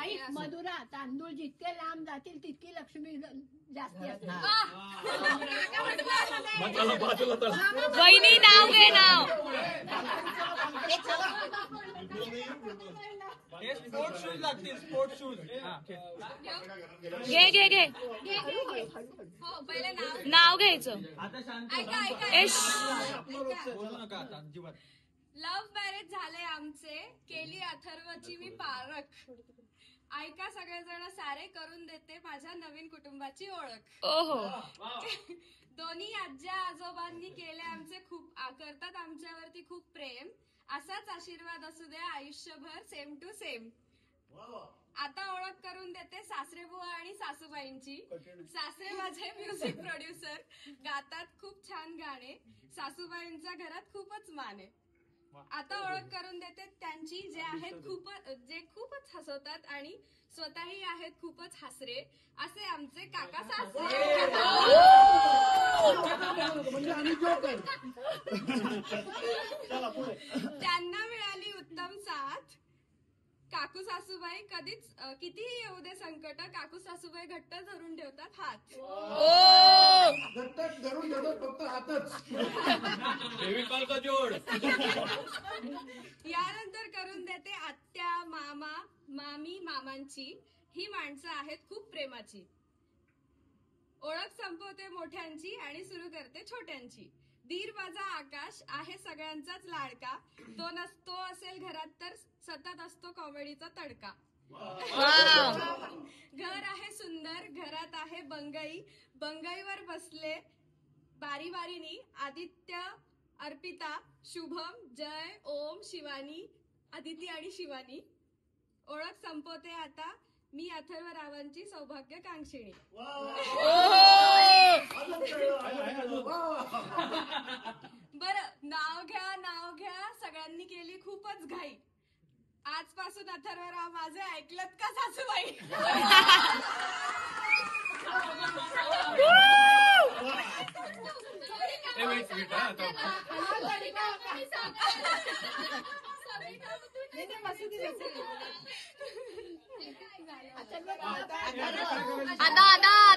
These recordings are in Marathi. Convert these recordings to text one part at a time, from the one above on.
आई मधुरा तांदूळ जितके लांब जातील तितकी लक्ष्मी जास्ती असते. वहिनी नाव घे नाव. स्पोर्ट शूज लागतील. स्पोर्ट शूज घे घे घे. नाव घ्यायचं. आता शांत बोलू नका आता अजिबात. लव्ह मॅरेज झाले आमचे, केली अथर्वची मी पारख. ऐका सगळेजण सारे करून देते माझ्या नवीन कुटुंबाची ओळख. ओहो. दोन्ही आज्या आजोबांनी केले आमचे करतात आमच्यावरती खूप प्रेम. असाच आशीर्वाद असू द्या आयुष्यभर सेम टू सेम. आता ओळख करून देते सासरेबुवा आणि सासूबाईंची. सासरे माझे म्युझिक प्रोड्युसर, गातात खूप छान गाणे. सासूबाईंच्या घरात खूपच मान आहे. आता ओळख करून देते त्यांची, जे खूपच हसवतात आणि स्वतःही आहेत खूपच हसरे, असे आमचे काका सासरे. त्यांना मिळाली उत्तम साथ. काकू सासूबाई कितीही येऊ दे संकट, काकू सासूबाई घट्ट धरून ठेवतात हात. घट्ट धरून ठेवतात फक्त हातच. यानंतर करून देते आत्या, मामा, मामी, मामांची. ही माणसं आहेत खूप प्रेमाची. ओळख संपवते मोठ्यांची आणि सुरू करते छोट्यांची. दीर माझा आकाश आहे सगळ्यांचाच लाडका. तो असेल घरात तर सतत असतो कॉमेडीचा तडका. घर आहे सुंदर, घरात आहे बंगई. बंगईवर बसले बारी बारीनी आदित्य, अर्पिता, शुभम, जय, ओम, शिवानी, आदिती आणि शिवानी. ओळख संपवते आता मी अथर्व रावांची सौभाग्यकांक्षिणी. बरं, नाव घ्या सगळ्यांनी केली खूपच घाई. आजपासून अथर्वराव माझे ऐकलत का सासूबाई?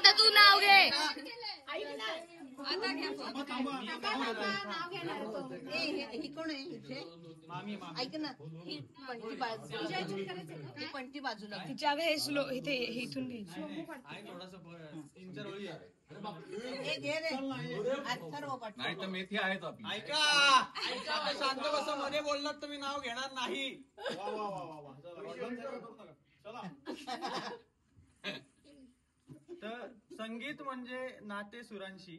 आता तू नाव घे. आता घ्या. ही कोण आहे इथे? ऐक ना, ही पणती बाजूला तिच्या इथे इथून घ्यायची. नाही तर मेथी आहेत आपली. ऐका शांत बसा. मध्ये बोललात तर मी नाव घेणार नाही. तर संगीत म्हणजे नाते सुरांशी,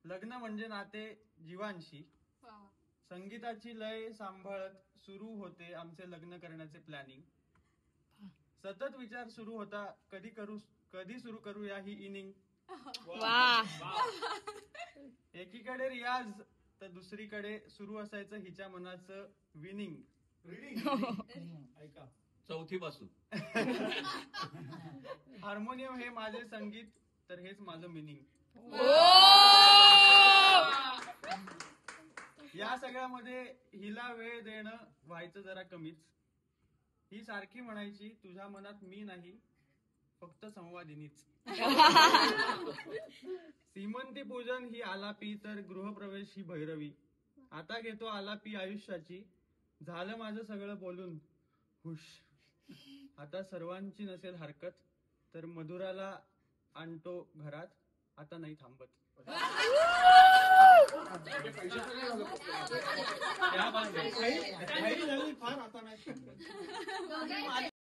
लग्न म्हणजे नाते जीवांशी. संगीताची लय सांभाळत सुरू होते आमचे लग्न करण्याचे प्लॅनिंग. सतत विचार सुरू होता कधी सुरू करूया ही इनिंग. एकीकडे रियाज तर दुसरीकडे सुरू असायचं हिच्या मनाचं विनिंग. ऐका चौथी पासून. हार्मोनियम हे माझे संगीत तर हेच माझं मिनिंग. या सगळ्यामध्ये हिला वेळ देणं व्हायचं जरा कमीच. ही सारखी म्हणायची तुझ्या मनात मी नाही फक्त संवादिनीच. सीमंती पूजन ही आलापी तर गृहप्रवेश ही भैरवी. आता घेतो आलापी आयुष्याची. झालं माझं सगळं बोलून हुश. आता सर्वांची नसेल हरकत तर मधुराला आणतो घरात. आता नाही थांबत. फार आता नाही.